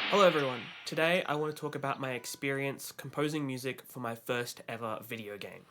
Hello everyone, today I want to talk about my experience composing music for my first ever video game.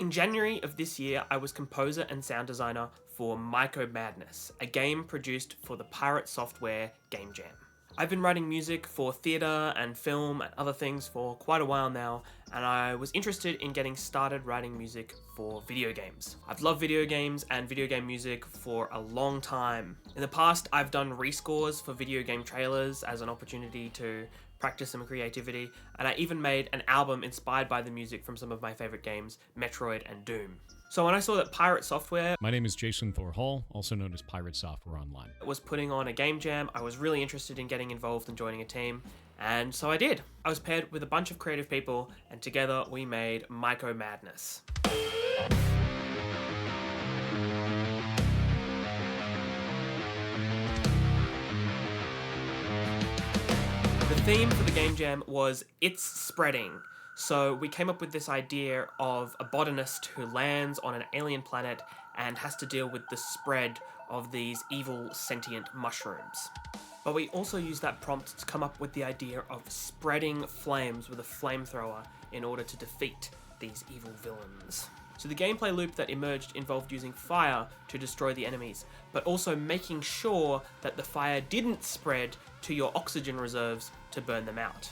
In January of this year, I was composer and sound designer for Myco Madness, a game produced for the pirate software Game Jam. I've been writing music for theatre and film and other things for quite a while now, and I was interested in getting started writing music for video games. I've loved video games and video game music for a long time. In the past, I've done rescores for video game trailers as an opportunity to practice some creativity, and I even made an album inspired by the music from some of my favourite games, Metroid and Doom. So when I saw that Pirate Software My name is Jason Thor Hall, also known as Pirate Software Online. was putting on a game jam, I was really interested in getting involved and joining a team, and so I did. I was paired with a bunch of creative people, and together we made Myco Madness. The theme for the game jam was It's Spreading. So we came up with this idea of a botanist who lands on an alien planet and has to deal with the spread of these evil sentient mushrooms. But we also used that prompt to come up with the idea of spreading flames with a flamethrower in order to defeat these evil villains. So the gameplay loop that emerged involved using fire to destroy the enemies, but also making sure that the fire didn't spread to your oxygen reserves to burn them out.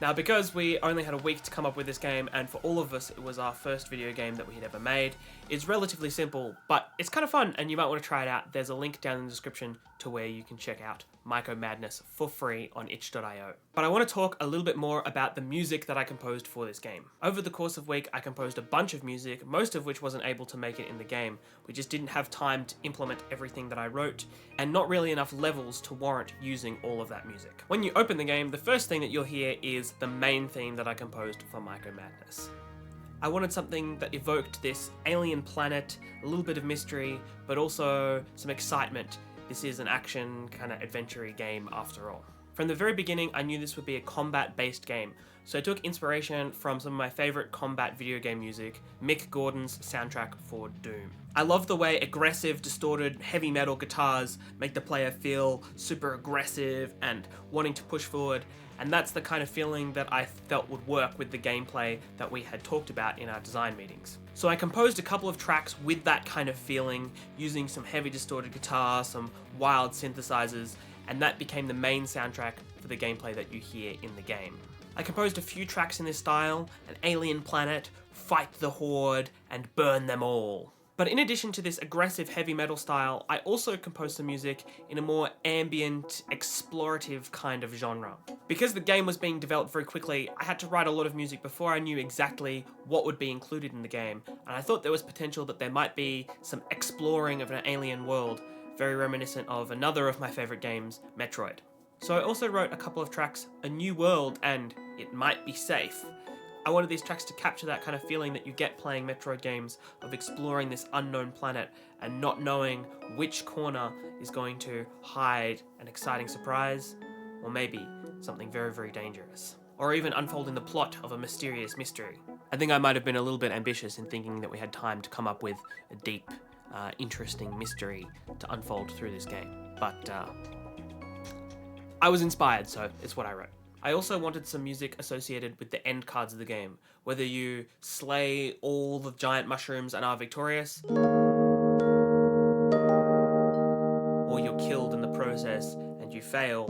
Now, because we only had a week to come up with this game, and for all of us it was our first video game that we had ever made, it's relatively simple, but it's kind of fun and you might want to try it out. There's a link down in the description to where you can check out Myco Madness for free on itch.io. But I want to talk a little bit more about the music that I composed for this game. Over the course of the week, I composed a bunch of music, most of which wasn't able to make it in the game. We just didn't have time to implement everything that I wrote, and not really enough levels to warrant using all of that music. When you open the game, the first thing that you'll hear is the main theme that I composed for Myco Madness. I wanted something that evoked this alien planet, a little bit of mystery, but also some excitement. This is an action kind of adventure-y game after all. From the very beginning, I knew this would be a combat-based game, so I took inspiration from some of my favourite combat video game music, Mick Gordon's soundtrack for Doom. I love the way aggressive, distorted, heavy metal guitars make the player feel super aggressive and wanting to push forward, and that's the kind of feeling that I felt would work with the gameplay that we had talked about in our design meetings. So I composed a couple of tracks with that kind of feeling, using some heavy distorted guitar, some wild synthesizers, and that became the main soundtrack for the gameplay that you hear in the game. I composed a few tracks in this style: an alien planet, fight the horde, and burn them all. But in addition to this aggressive heavy metal style, I also composed some music in a more ambient, explorative kind of genre. Because the game was being developed very quickly, I had to write a lot of music before I knew exactly what would be included in the game, and I thought there was potential that there might be some exploring of an alien world, very reminiscent of another of my favourite games, Metroid. So I also wrote a couple of tracks, A New World and It Might Be Safe. I wanted these tracks to capture that kind of feeling that you get playing Metroid games, of exploring this unknown planet and not knowing which corner is going to hide an exciting surprise, or maybe something very, very dangerous, or even unfolding the plot of a mysterious mystery. I think I might have been a little bit ambitious in thinking that we had time to come up with a deep, interesting mystery to unfold through this game, but I was inspired, so it's what I wrote. I also wanted some music associated with the end cards of the game, whether you slay all the giant mushrooms and are victorious, or you're killed in the process and you fail.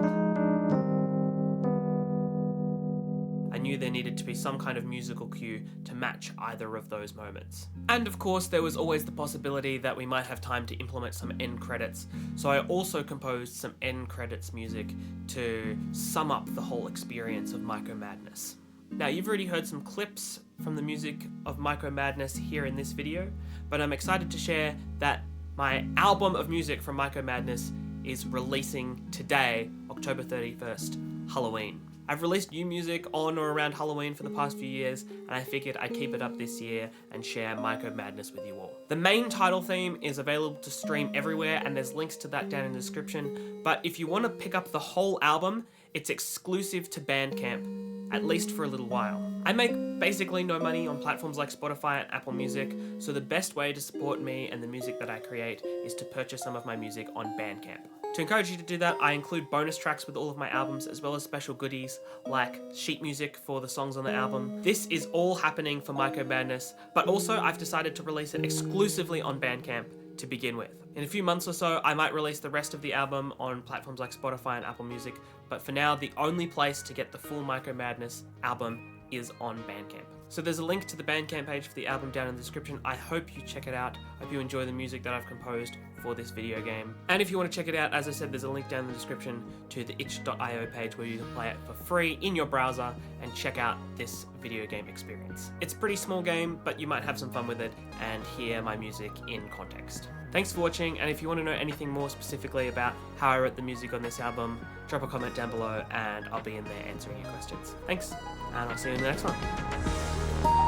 I knew there needed to be some kind of musical cue to match either of those moments. And of course, there was always the possibility that we might have time to implement some end credits, so I also composed some end credits music to sum up the whole experience of Myco Madness. Now, you've already heard some clips from the music of Myco Madness here in this video, but I'm excited to share that my album of music from Myco Madness is releasing today, October 31st, Halloween. I've released new music on or around Halloween for the past few years, and I figured I'd keep it up this year and share Myco Madness with you all. The main title theme is available to stream everywhere, and there's links to that down in the description, but if you want to pick up the whole album, it's exclusive to Bandcamp, at least for a little while. I make basically no money on platforms like Spotify and Apple Music, so the best way to support me and the music that I create is to purchase some of my music on Bandcamp. To encourage you to do that, I include bonus tracks with all of my albums, as well as special goodies like sheet music for the songs on the album. This is all happening for Myco Madness, but also I've decided to release it exclusively on Bandcamp to begin with. In a few months or so, I might release the rest of the album on platforms like Spotify and Apple Music, but for now, the only place to get the full Myco Madness album is on Bandcamp. So there's a link to the Bandcamp page for the album down in the description. I hope you check it out. I hope you enjoy the music that I've composed for this video game. And if you want to check it out, as I said, there's a link down in the description to the itch.io page where you can play it for free in your browser and check out this video game experience. It's a pretty small game, but you might have some fun with it and hear my music in context. Thanks for watching, and if you want to know anything more specifically about how I wrote the music on this album, drop a comment down below and I'll be in there answering your questions. Thanks, and I'll see you in the next one.